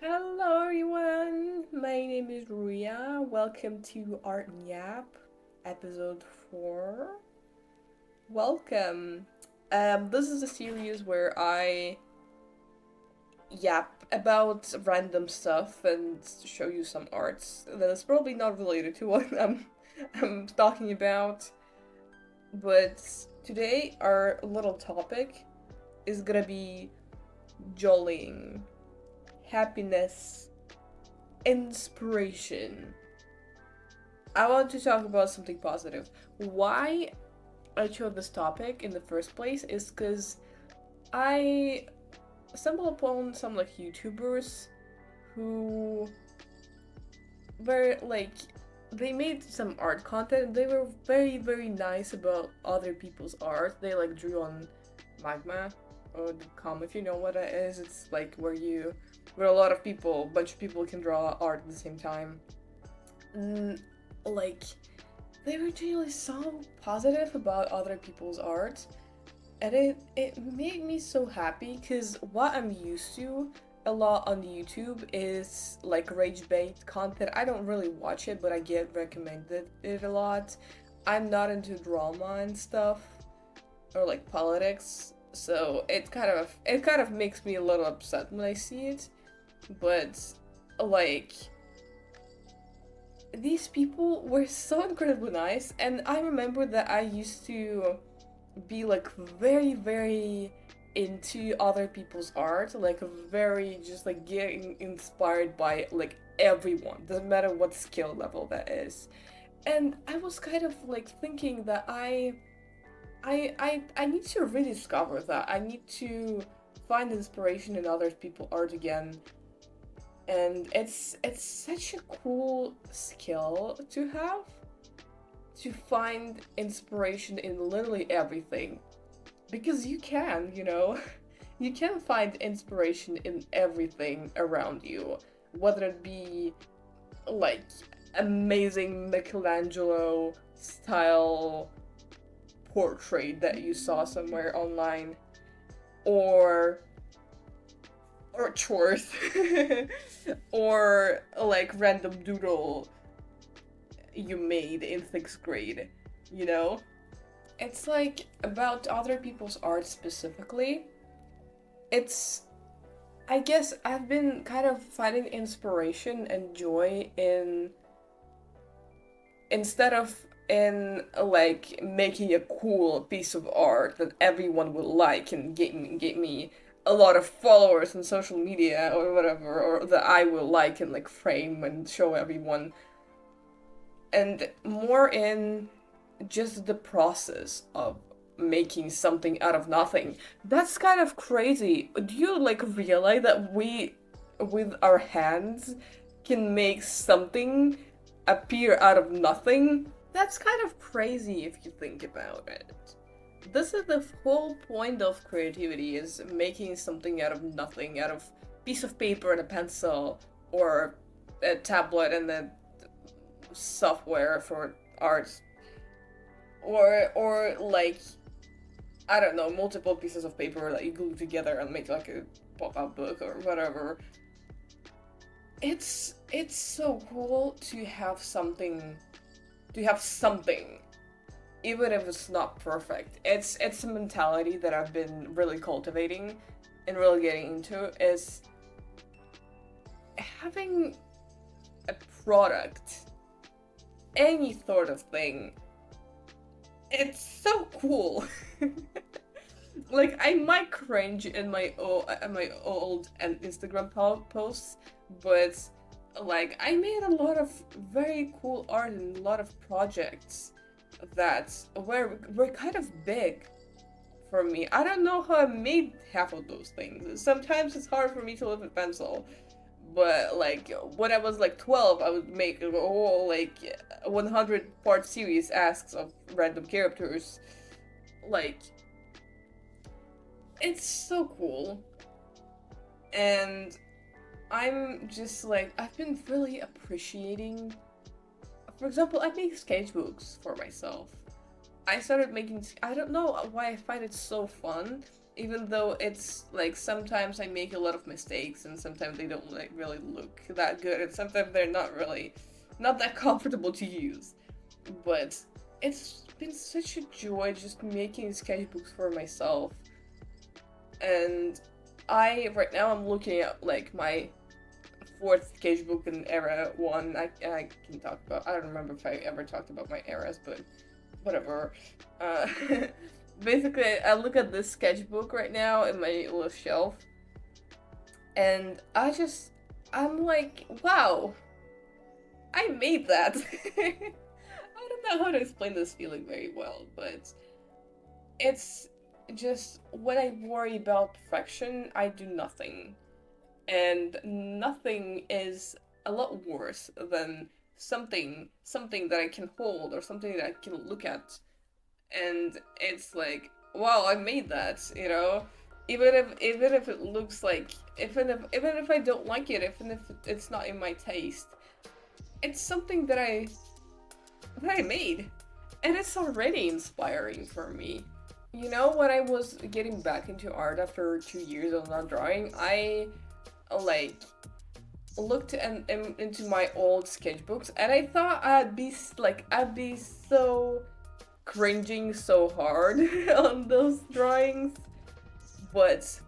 Hello everyone, my name is Ria. Welcome to Art and Yap, episode 4. Welcome. This is a series where I yap about random stuff and show you some arts that is probably not related to what I'm talking about. But today our little topic is gonna be jollying, happiness, inspiration. I want to talk about something positive. Why I chose this topic in the first place is because I stumbled upon some like YouTubers who were like they made some art content. They were very nice about other people's art. They like drew on magma or com if you know what that is. It's like where a lot of people, a bunch of people can draw art at the same time. Mm, like they were really so positive about other people's art, and it made me so happy because what I'm used to a lot on YouTube is like rage bait content. I don't really watch it, but I get recommended it a lot. I'm not into drama and stuff or like politics, so it kind of makes me a little upset when I see it. But like these people were so incredibly nice, and I remember that I used to be like very into other people's art, like very just like getting inspired by like everyone, doesn't matter what skill level that is. And I was kind of like thinking that I need to rediscover that. I need to find inspiration in other people's art again, and it's such a cool skill to have, to find inspiration in literally everything, because you can you can find inspiration in everything around you, whether it be like amazing Michelangelo style portrait that you saw somewhere online, or chores, or like random doodle you made in sixth grade, you know? It's like about other people's art specifically. It's, I guess I've been kind of finding inspiration and joy in, instead of in like making a cool piece of art that everyone will like and get me a lot of followers on social media or whatever, or that I will like and like frame and show everyone, and more in just the process of making something out of nothing. That's kind of crazy. Do you like realize that we, with our hands, can make something appear out of nothing? That's kind of crazy if you think about it. This is the whole point of creativity, is making something out of nothing, out of piece of paper and a pencil, or a tablet and a software for art, or like I don't know, multiple pieces of paper that you glue together and make like a pop-up book or whatever. It's so cool to have something, even if it's not perfect. It's a mentality that I've been really cultivating and really getting into, is having a product, any sort of thing. It's so cool. Like I might cringe in my old and Instagram posts, but like I made a lot of very cool art and a lot of projects that were kind of big for me. I don't know how I made half of those things. Sometimes it's hard for me to lift a pencil. But like when I was like 12, I would make a whole like 100 part series asks of random characters. Like it's so cool. And I'm just like, I've been really appreciating. For example, I make sketchbooks for myself. I started making. I don't know why I find it so fun. even though it's like sometimes I make a lot of mistakes and sometimes they don't like really look that good and sometimes they're not that comfortable to use. But it's been such a joy just making sketchbooks for myself. And right now I'm looking at like my fourth sketchbook in era one. I can talk about, I don't remember if I ever talked about my eras, but whatever. Uh, Basically, I look at this sketchbook right now in my little shelf, and I'm like, wow, I made that. I don't know how to explain this feeling very well, but it's just when I worry about perfection, I do nothing. And nothing is a lot worse than something that I can hold or something that I can look at and it's like, wow, I made that, you know? Even if it looks like even if I don't like it, even if it's not in my taste, it's something that I made. And it's already inspiring for me. You know, when I was getting back into art after 2 years of not drawing, I like looked into my old sketchbooks and I thought I'd be so cringing so hard on those drawings, but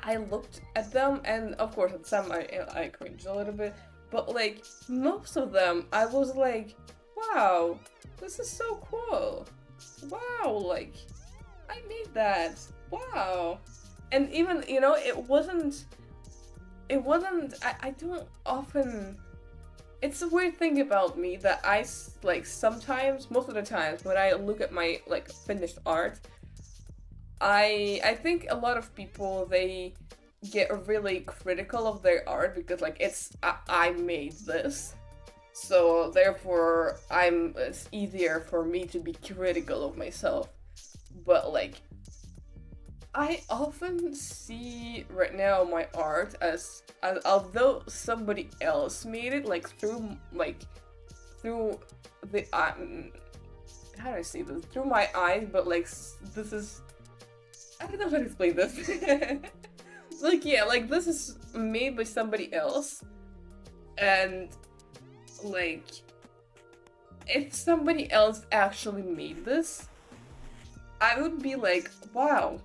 I looked at them and of course at some I cringed a little bit, but like most of them I was like, wow, this is so cool, wow, like I made that, wow. And even, you know, I don't often, it's a weird thing about me that like sometimes, most of the times when I look at my like finished art, I think a lot of people, they get really critical of their art because like I made this, so therefore it's easier for me to be critical of myself. But like I often see right now my art as although somebody else made it, like through the how do I say this, through my eyes, but like this is, I don't know how to explain this. Like, yeah, like this is made by somebody else, and like if somebody else actually made this, I would be like, wow,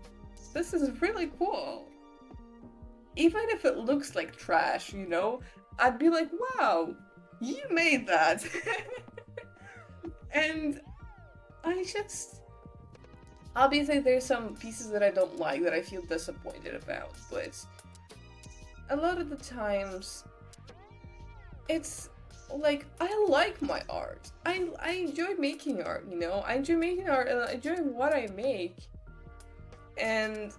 this is really cool. Even if it looks like trash, you know, I'd be like, wow, you made that. And I just, obviously there's some pieces that I don't like that I feel disappointed about, but a lot of the times it's like, I like my art. I enjoy making art, you know? I enjoy making art and I enjoy what I make. And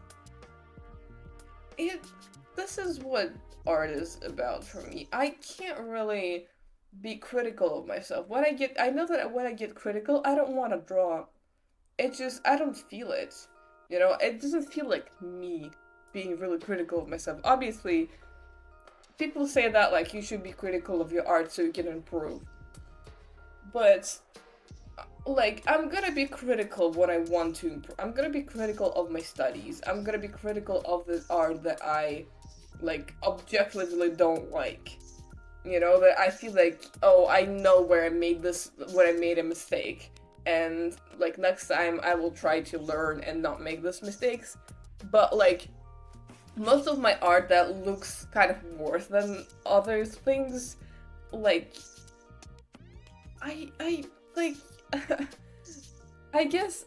this is what art is about for me. I can't really be critical of myself. I know that when I get critical, I don't want to draw. I don't feel it. You know, it doesn't feel like me being really critical of myself. Obviously, people say that like you should be critical of your art so you can improve. But like, I'm gonna be critical of what I want to improve. I'm gonna be critical of my studies. I'm gonna be critical of the art that I like objectively don't like. You know, that I feel like, oh, I know where I made a mistake. And like next time I will try to learn and not make those mistakes. But like most of my art that looks kind of worse than other things, like I like I guess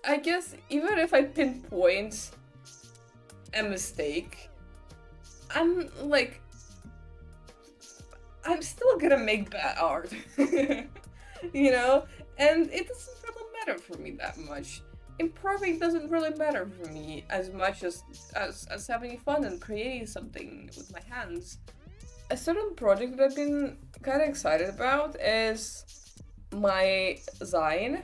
even if I pinpoint a mistake, I'm still gonna make bad art. You know? And it doesn't really matter for me that much. Improving doesn't really matter for me as much as having fun and creating something with my hands. A certain project that I've been kind of excited about is my Zine.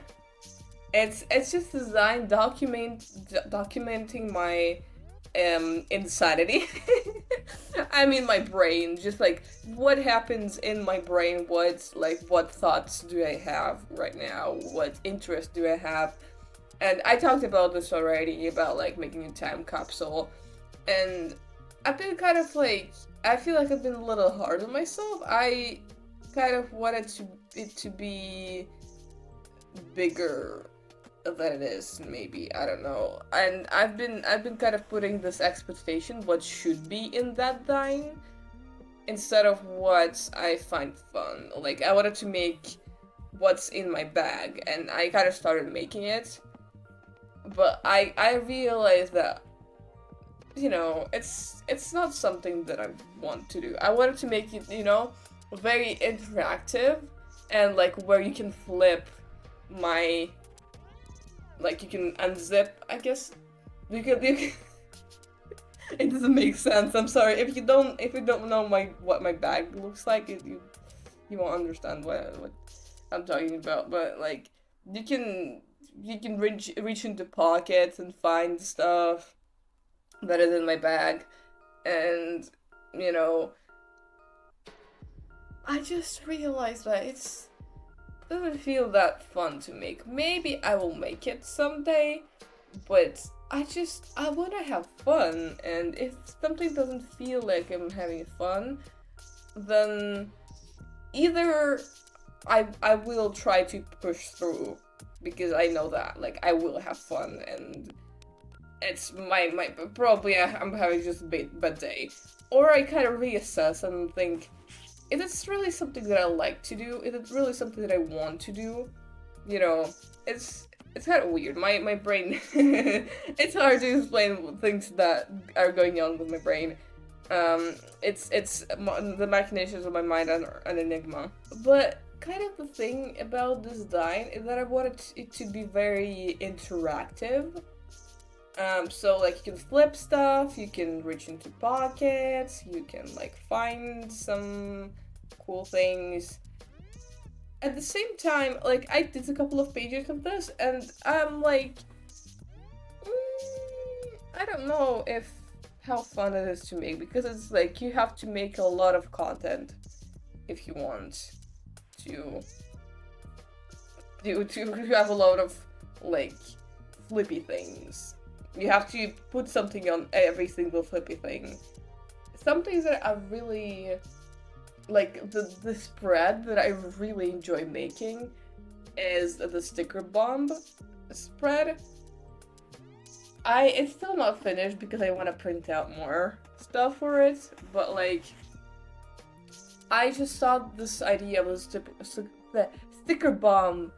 It's just a Zine documenting my insanity. I mean my brain, just like what happens in my brain, what thoughts do I have right now, what interests do I have, And I talked about this already, about like making a time capsule, and I've been kind of like, I feel like I've been a little hard on myself. I kind of wanted it to be bigger than it is, maybe, I don't know. And I've been kind of putting this expectation what should be in that dine instead of what I find fun. Like, I wanted to make what's in my bag, and I kind of started making it, but I realized that, you know, it's not something that I want to do. I wanted to make it, you know, very interactive, and like where you can flip my, like you can unzip, I guess. You can it doesn't make sense. I'm sorry if you don't know what my bag looks like. You won't understand what I'm talking about. But like you can reach into pockets and find stuff that is in my bag, and you know, I just realized that it doesn't feel that fun to make. Maybe I will make it someday, but I want to have fun, and if something doesn't feel like I'm having fun, then either I will try to push through, because I know that like I will have fun, and it's my probably I'm having just a bad day, or I kind of reassess and think, is it really something that I like to do? Is it really something that I want to do? You know, it's kind of weird. My brain, it's hard to explain things that are going on with my brain. The machinations of my mind are an enigma. But kind of the thing about this dine is that I wanted it to be very interactive. So like you can flip stuff, you can reach into pockets, you can like find some cool things. At the same time, like I did a couple of pages of this, and I'm like, I don't know how fun it is to make, because it's like you have to make a lot of content if you want to have a lot of like flippy things. You have to put something on every single flippy thing. Some things that I really like, the spread that I really enjoy making is the sticker bomb spread. It's still not finished because I want to print out more stuff for it, but like I just saw this idea of the sticker bomb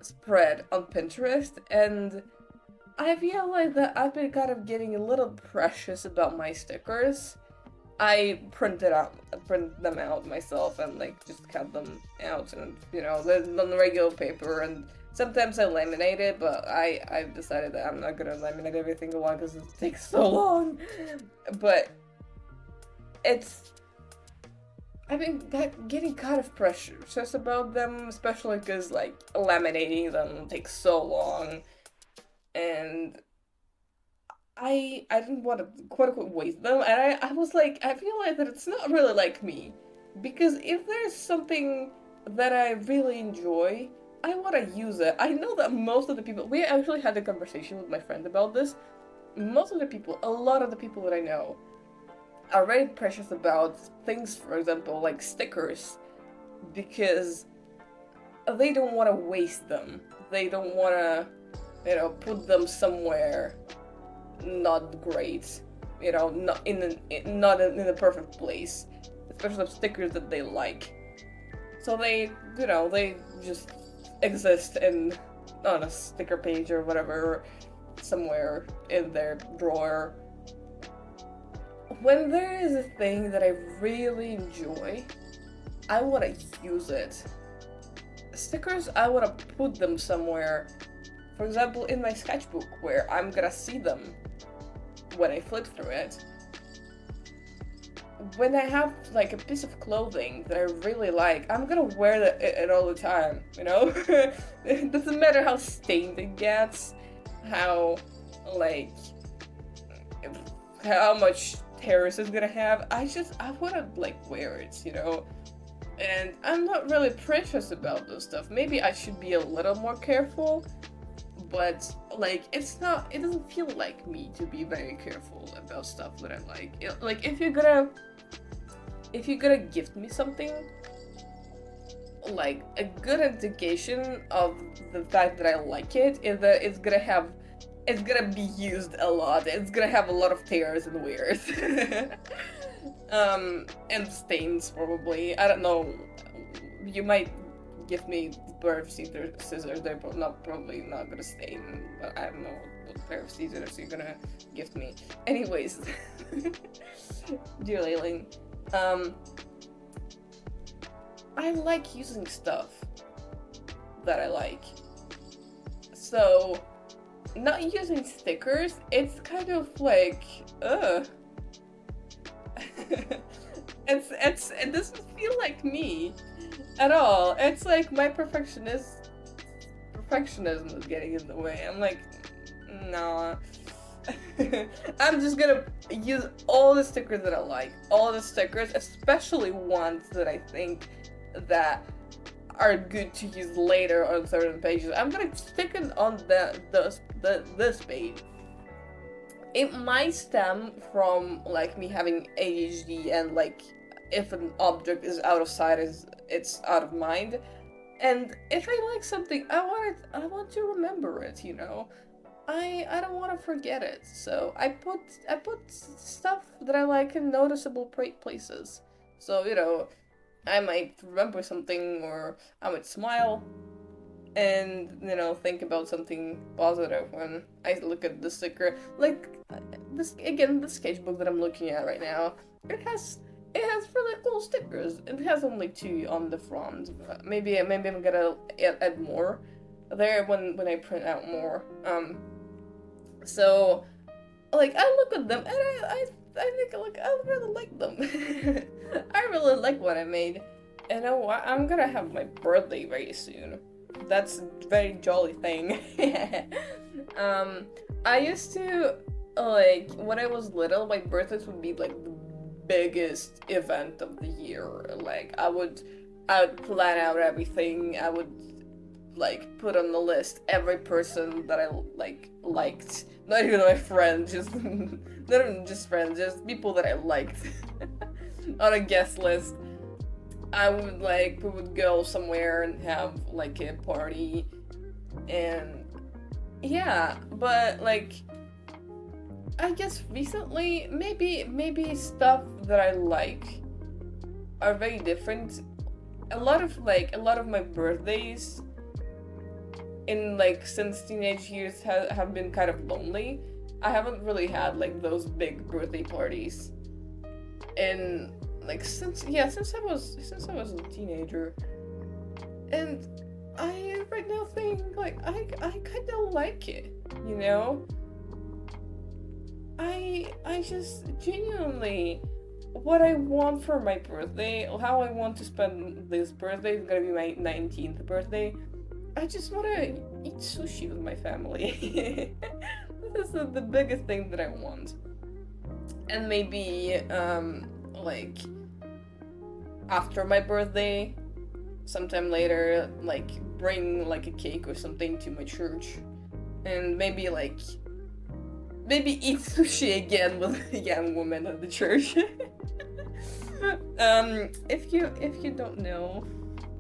spread on Pinterest, and I realized that I've been kind of getting a little precious about my stickers. I print them out myself and like just cut them out, and you know, on the regular paper, and sometimes I laminate it, but I've decided that I'm not gonna laminate every single one because it takes so long. But I've been getting kind of precious about them, especially because like laminating them takes so long. And I didn't want to quote unquote waste them, and I was like, I realized that it's not really like me, because if there's something that I really enjoy, I want to use it. I know that most of the people, we actually had a conversation with my friend about this, a lot of the people that I know are very precious about things, for example, like stickers, because they don't want to waste them. They don't want to, you know, put them somewhere not great, you know, not in the perfect place, especially stickers that they like. So they, you know, they just exist on a sticker page or whatever, somewhere in their drawer. When there is a thing that I really enjoy, I want to use it. Stickers, I want to put them somewhere. For example, in my sketchbook, where I'm gonna see them when I flip through it. When I have like a piece of clothing that I really like, I'm gonna wear it all the time, you know? It doesn't matter how stained it gets, how much tears it's gonna have. I wanna like wear it, you know? And I'm not really precious about this stuff. Maybe I should be a little more careful, but like it doesn't feel like me to be very careful about stuff that I like. Like if you're gonna gift me something, like a good indication of the fact that I like it is that it's gonna be used a lot. It's gonna have a lot of tears and wears. And stains probably. I don't know. You might give me a pair of scissors. They're probably not gonna stain, but I don't know what pair of scissors you're gonna gift me. Anyways, derailing. I like using stuff that I like. So, not using stickers, it's kind of like, it doesn't feel like me at all. It's like my perfectionism is getting in the way. I'm like, nah. I'm just gonna use all the stickers that I like. All the stickers, especially ones that I think that are good to use later on certain pages. I'm gonna stick it on this page. It might stem from like me having ADHD and like if an object is out of sight, it's out of mind. And if I like something, I want to remember it, you know. I don't want to forget it. So I put stuff that I like in noticeable places. So, you know, I might remember something, or I might smile and, you know, think about something positive when I look at the sticker. Like, the sketchbook that I'm looking at right now, it has really cool stickers. It has only 2 on the front. Maybe I'm gonna add more there when I print out more. So, like, I look at them and I think, like, I really like them. I really like what I made. And you know what? I'm gonna have my birthday very soon. That's a very jolly thing. I used to, like, when I was little, my birthdays would be, like, the biggest event of the year. Like, I would plan out everything. I would, like, put on the list every person that I, like, liked. Not even my friends, just not even just friends, just people that I liked on a guest list. We would go somewhere and have like a party, and yeah, but like, I guess recently, maybe stuff that I like are very different. A lot of my birthdays in like since teenage years have been kind of lonely. I haven't really had like those big birthday parties, and like since I was a teenager, and I right now think like I kind of like it, you know. I just genuinely, what I want for my birthday, how I want to spend this birthday, is gonna be my 19th birthday. I just want to eat sushi with my family. This is the biggest thing that I want. And maybe, like, after my birthday, sometime later, like, bring, like, a cake or something to my church. And maybe eat sushi again with a young woman at the church. If you don't know,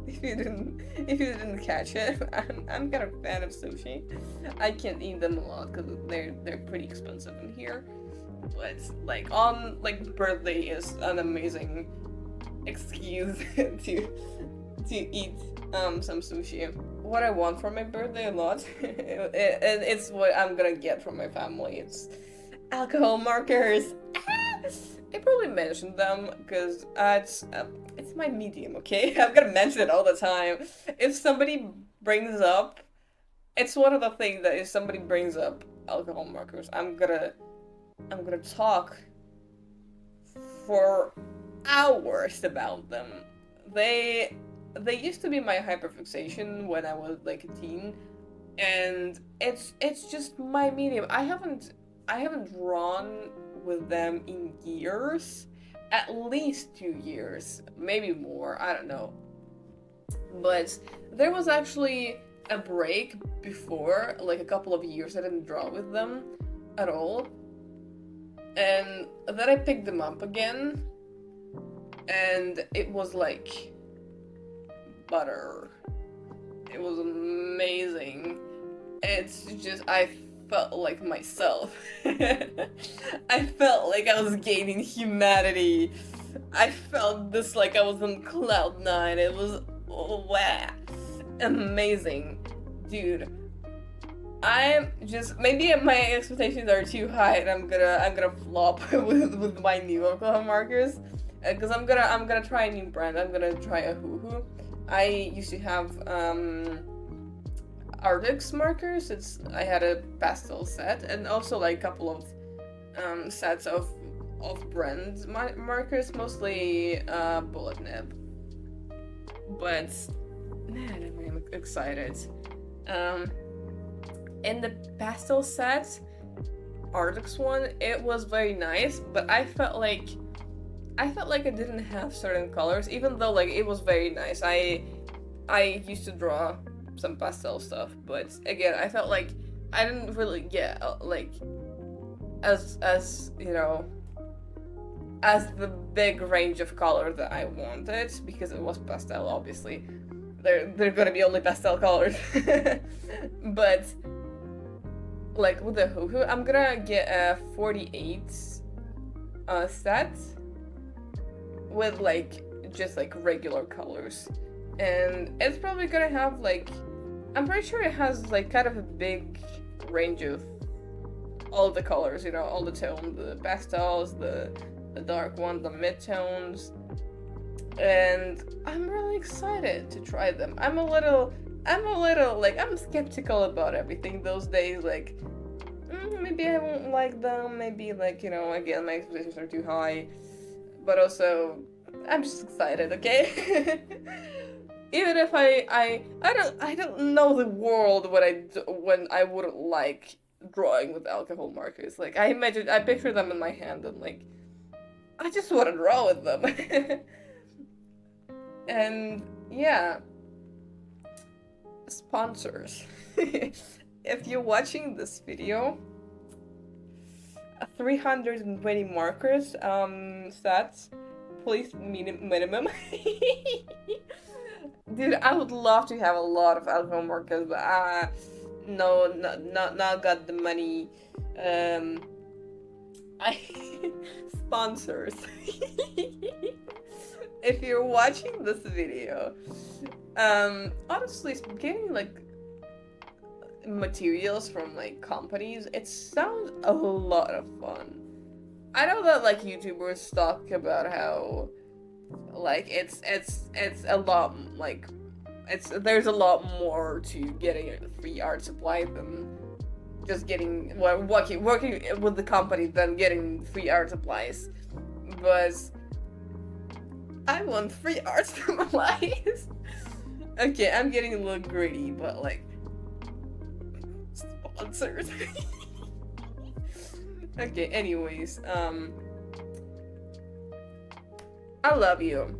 if you didn't catch it, I'm kind of a fan of sushi. I can't eat them a lot because they're pretty expensive in here. But like on like birthday is an amazing excuse to eat some sushi. What I want for my birthday a lot, and it's what I'm gonna get from my family. It's alcohol markers. I probably mentioned them because it's my medium, okay? I'm gonna mention it all the time. If somebody brings up, it's one of the things that if somebody brings up alcohol markers, I'm gonna talk for hours about them. They used to be my hyperfixation when I was like a teen, and it's just my medium. I haven't drawn with them in years, at least 2 years, maybe more, I don't know. But there was actually a break before, like a couple of years I didn't draw with them at all. And then I picked them up again, and it was like butter. It was amazing. It's just, I felt like myself. I felt like I was gaining humanity. I felt this like I was on cloud nine. It was, oh, wow, amazing. Dude, I'm just, maybe my expectations are too high and I'm gonna flop with my new alcohol markers, because I'm gonna try a new brand. I'm gonna try a Hoo. I used to have Artix markers. I had a pastel set and also like a couple of sets of brand markers, mostly bullet nib. But man, I'm excited. In the pastel set, Artix one, it was very nice, but I felt like I didn't have certain colors, even though like it was very nice. I used to draw some pastel stuff, but again, I felt like I didn't really get like as you know, as the big range of color that I wanted, because it was pastel. Obviously, they're gonna be only pastel colors, but like with the Hoo, I'm gonna get a 48 set with like just like regular colors, and it's probably gonna have like, I'm pretty sure it has like kind of a big range of all the colors, you know, all the tones, the pastels, the dark ones, the mid-tones, and I'm really excited to try them. I'm a little like, I'm skeptical about everything those days, like maybe I won't like them, maybe like, you know, again, my expectations are too high, but also I'm just excited, okay? Even if I don't know the world when I wouldn't like drawing with alcohol markers. Like I picture them in my hand and like I just want to draw with them. And yeah, sponsors. If you're watching this video, 320 markers sets, please minimum. Dude, I would love to have a lot of alcohol markers, but no, not got the money. I sponsors. If you're watching this video, honestly, getting like materials from like companies, it sounds a lot of fun. I know that like YouTubers talk about how like it's a lot, like there's a lot more to getting a free art supply than just getting working with the company than getting free art supplies. But I want free art supplies. Okay, I'm getting a little greedy, but like sponsors. Okay, anyways, I love you.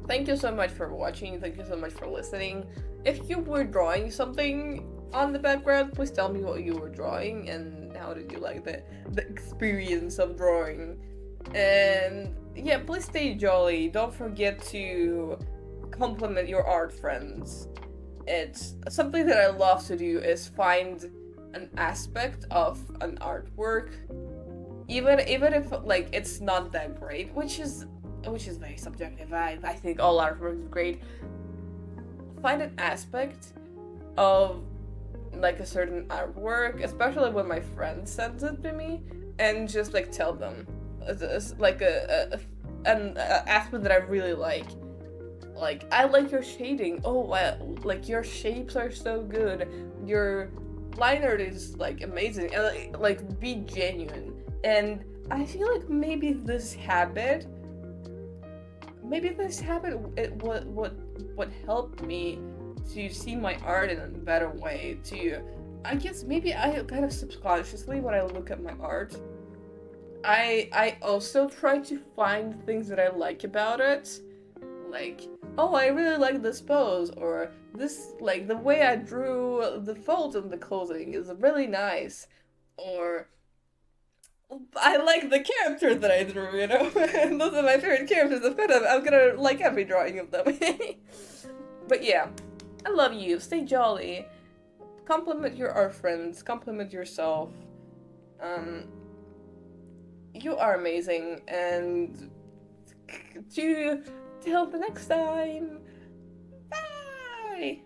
Thank you so much for watching. Thank you so much for listening. If you were drawing something on the background, please tell me what you were drawing and how did you like the experience of drawing. And yeah, please stay jolly. Don't forget to compliment your art friends. It's something that I love to do, is find an aspect of an artwork, even if like it's not that great, which is very subjective. I think all artwork is great. Find an aspect of like a certain artwork, especially when my friend sends it to me, and just like tell them it's like an aspect that I really like. Like, I like your shading. Oh, like your shapes are so good. Your line art is like amazing. And like be genuine. And I feel like maybe this habit it would help me to see my art in a better way. I guess maybe I kind of subconsciously, when I look at my art, I also try to find things that I like about it. Like, oh, I really like this pose, or this, like, the way I drew the folds in the clothing is really nice, or I like the character that I drew, you know? And those are my favorite characters of Venom. I'm gonna like every drawing of them. But yeah, I love you. Stay jolly. Compliment your art friends. Compliment yourself. Um, you are amazing, and till the next time. Bye!